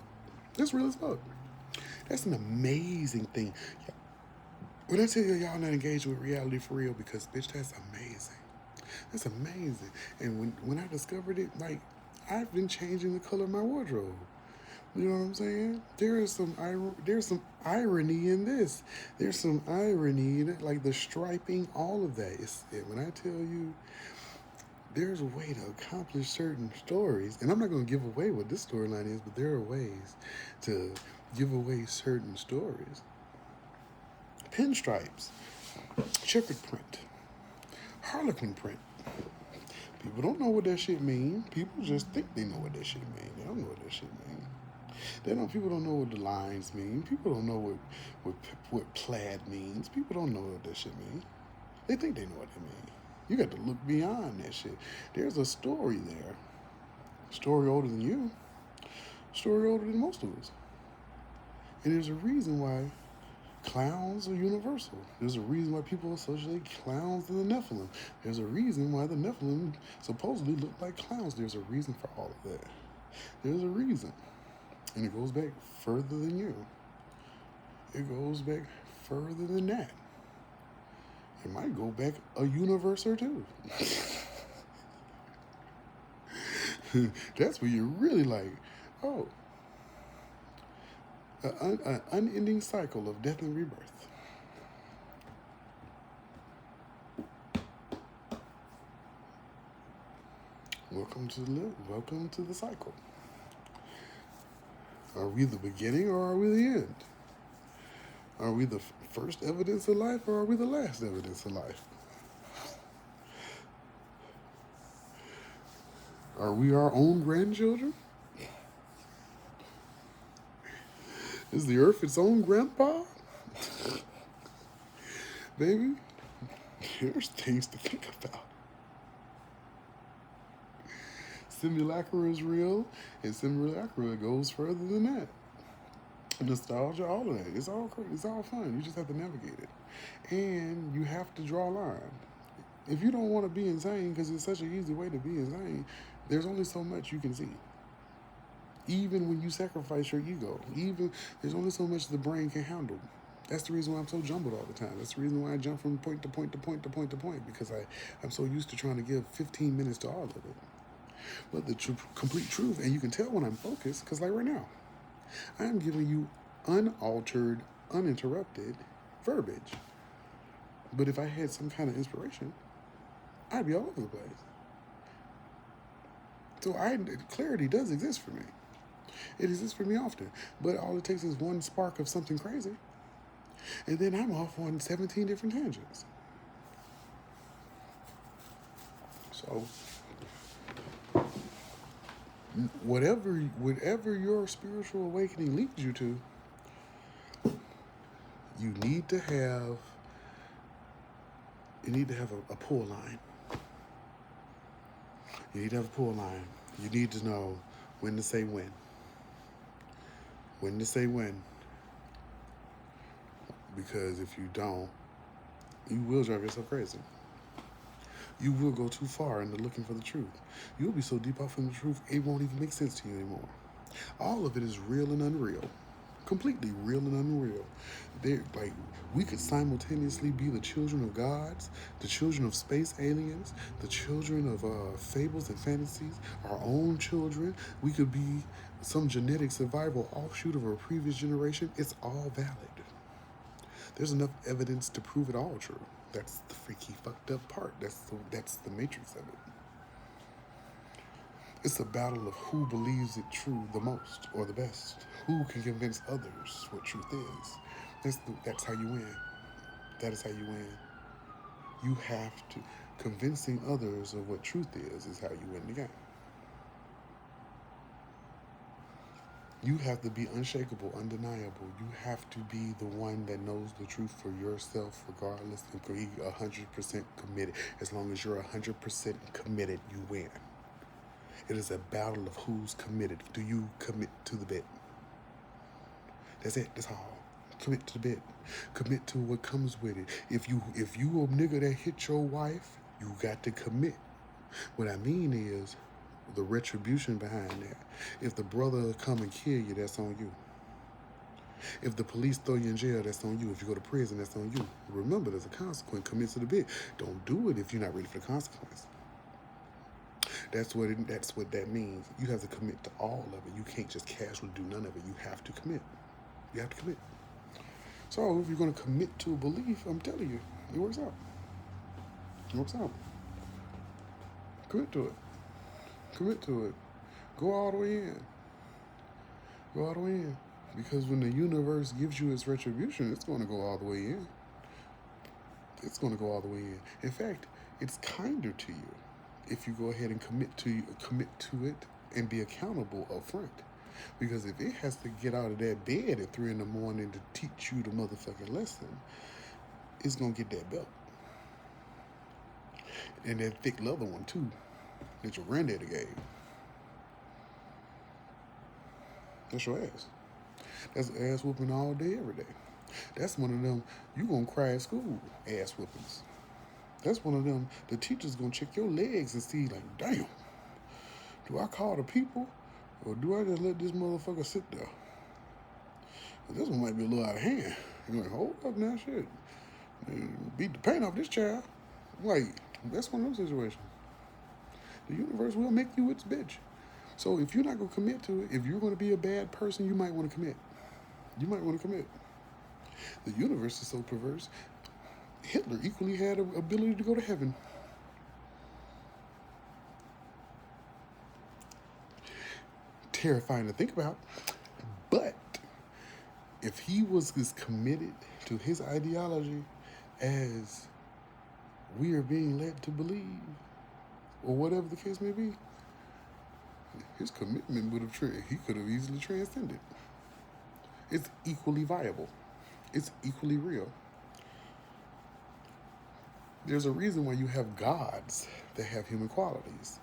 That's real as fuck. That's an amazing thing. When I tell you y'all not engaged with reality for real, because bitch, that's amazing. That's amazing. And when I discovered it, like, I've been changing the color of my wardrobe. You know what I'm saying? There's some irony in this. There's some irony in it, like the striping, all of that. When I tell you, there's a way to accomplish certain stories, and I'm not going to give away what this storyline is, but there are ways to give away certain stories. Pinstripes, checkered print, harlequin print. People don't know what that shit mean. People just think they know what that shit mean. They don't know what that shit mean. People don't know what the lines mean. People don't know what plaid means. People don't know what that shit mean. They think they know what it mean. You got to look beyond that shit. There's a story there. Story older than you. Story older than most of us. And there's a reason why clowns are universal. There's a reason why people associate clowns and the Nephilim. There's a reason why the Nephilim supposedly look like clowns. There's a reason for all of that. There's a reason. And it goes back further than you. It goes back further than that. It might go back a universe or two. That's where you're really like, oh, an unending cycle of death and rebirth. Welcome to the cycle. Are we the beginning or are we the end? Are we the first evidence of life or are we the last evidence of life? Are we our own grandchildren? Is the earth its own grandpa? Baby, there's things to think about. Simulacra is real, and simulacra goes further than that. Nostalgia, all of that. It's all fun. You just have to navigate it. And you have to draw a line. If you don't want to be insane, because it's such an easy way to be insane, there's only so much you can see. Even when you sacrifice your ego, there's only so much the brain can handle. That's the reason why I'm so jumbled all the time. That's the reason why I jump from point to point to point to point to point, because I'm so used to trying to give 15 minutes to all of it. But the complete truth, and you can tell when I'm focused, because like right now, I am giving you unaltered, uninterrupted verbiage. But if I had some kind of inspiration, I'd be all over the place. So clarity does exist for me. It exists for me often. But all it takes is one spark of something crazy. And then I'm off on 17 different tangents. So whatever your spiritual awakening leads you to, you need to have a pull line. You need to have a pull line. You need to know when to say when. When to say when. Because if you don't, you will drive yourself crazy. You will go too far into looking for the truth. You'll be so deep off in the truth, it won't even make sense to you anymore. All of it is real and unreal. Completely real and unreal. We could simultaneously be the children of gods, the children of space aliens, the children of fables and fantasies, our own children. We could be some genetic survival offshoot of a previous generation. It's all valid. There's enough evidence to prove it all true. That's the freaky, fucked up part. That's the matrix of it. It's a battle of who believes it true the most or the best. Who can convince others what truth is. That's how you win. That is how you win. You have to. Convincing others of what truth is how you win the game. You have to be unshakable, undeniable. You have to be the one that knows the truth for yourself regardless, and be 100% committed. As long as you're 100% committed, you win. It is a battle of who's committed. Do you commit to the bit? That's it. That's all. Commit to the bit. Commit to what comes with it. If you a nigga that hit your wife, you got to commit. What I mean is the retribution behind that. If the brother come and kill you, that's on you. If the police throw you in jail, that's on you. If you go to prison, that's on you. Remember, there's a consequence. Commit to the bit. Don't do it if you're not ready for the consequence. That's what that means. You have to commit to all of it. You can't just casually do none of it. You have to commit. You have to commit. So if you're going to commit to a belief, I'm telling you, it works out. It works out. Commit to it. Commit to it. Go all the way in. Go all the way in. Because when the universe gives you its retribution, it's going to go all the way in. It's going to go all the way in. In fact, it's kinder to you if you go ahead and commit to it and be accountable up front. Because if it has to get out of that bed at 3 in the morning to teach you the motherfucking lesson, it's going to get that belt. And that thick leather one, too, that your granddaddy gave. That's your ass. That's ass whooping all day, every day. That's one of them, you gonna cry at school ass whoopings. That's one of them, the teacher's gonna check your legs and see, like, damn, do I call the people or do I just let this motherfucker sit there? And this one might be a little out of hand. You're like, hold up now, shit. Beat the paint off this child. Like, that's one of those situations. The universe will make you its bitch. So if you're not gonna commit to it, if you're gonna be a bad person, you might want to commit. You might want to commit. The universe is so perverse. Hitler equally had an ability to go to heaven. Terrifying to think about. But if he was as committed to his ideology as we are being led to believe, or whatever the case may be, his commitment would have he could have easily transcended. It's equally viable. It's equally real. There's a reason why you have gods that have human qualities.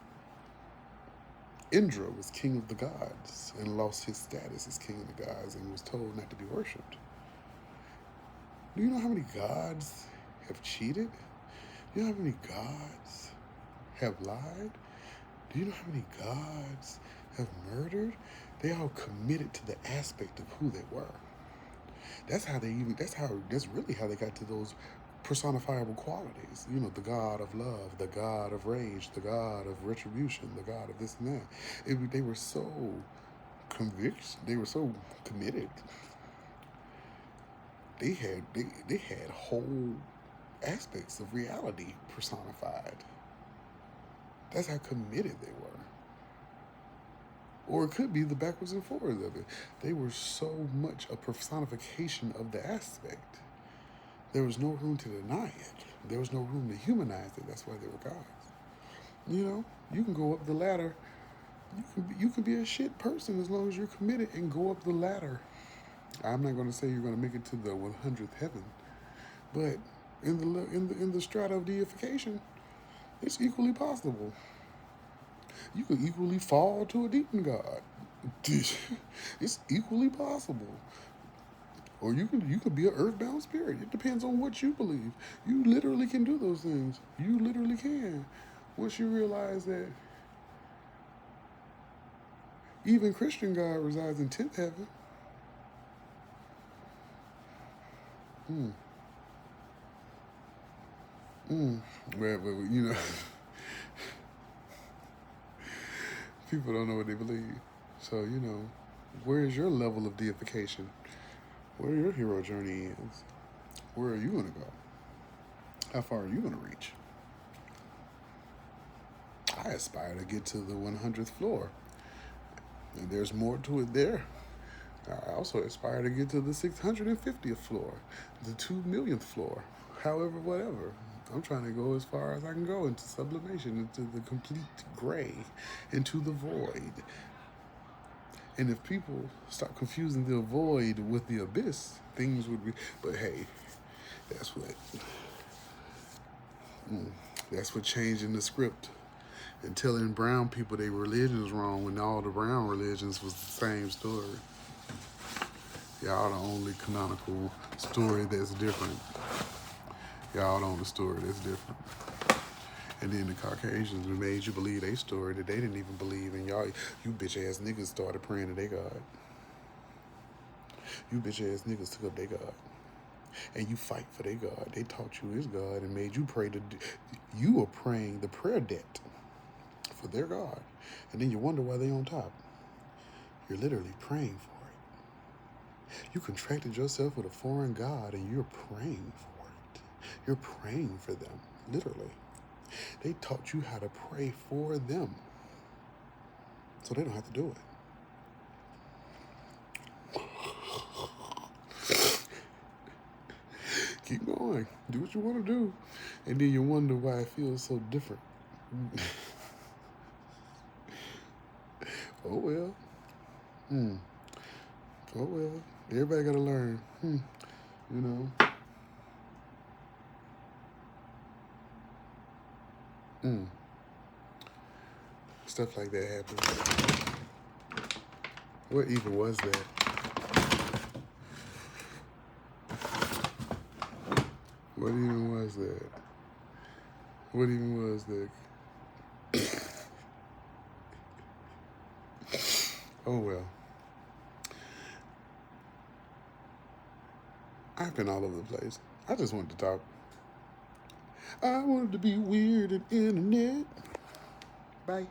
Indra was king of the gods and lost his status as king of the gods and was told not to be worshipped. Do you know how many gods have cheated? Do you know how many gods have lied? Do you know how many gods have murdered? They all committed to the aspect of who they were. That's really how they got to those personifiable qualities. You know, the god of love, the god of rage, the god of retribution, the god of this and that. They were so they were so committed. They had whole aspects of reality personified. That's how committed they were. Or it could be the backwards and forwards of it. They were so much a personification of the aspect. There was no room to deny it. There was no room to humanize it. That's why they were gods. You know, you can go up the ladder. You can be a shit person as long as you're committed and go up the ladder. I'm not going to say you're going to make it to the 100th heaven, but in the strata of deification, it's equally possible. You could equally fall to a demon god. It's equally possible. Or you could be an earthbound spirit. It depends on what you believe. You literally can do those things. You literally can. Once you realize that even Christian God resides in 10th heaven. Well, you know, people don't know what they believe. So, you know, where is your level of deification? Where your hero journey is? Where are you going to go? How far are you going to reach? I aspire to get to the 100th floor. And there's more to it there. I also aspire to get to the 650th floor, the 2 millionth floor, however, whatever. I'm trying to go as far as I can go into sublimation, into the complete gray, into the void. And if people stop confusing the void with the abyss, things would be, but hey, that's what changing the script and telling brown people their religion is wrong when all the brown religions was the same story. Y'all the only canonical story that's different. Y'all the only story that's different. And then the Caucasians made you believe their story that they didn't even believe in. Y'all, you bitch ass niggas started praying to their God. You bitch ass niggas took up their God. And you fight for their God. They taught you his God and made you pray you are praying the prayer debt for their God. And then you wonder why they on top. You're literally praying for it. You contracted yourself with a foreign God and you're praying for it. You're praying for them, literally. They taught you how to pray for them so they don't have to do it. Keep going. Do what you want to do. And then you wonder why it feels so different. Oh, well. Oh, well. Everybody got to learn. You know. Stuff like that happens. What even was that? What even was that? What even was that? Oh, well. I've been all over the place. I just wanted to talk. I wanted to be weird and internet. Bye.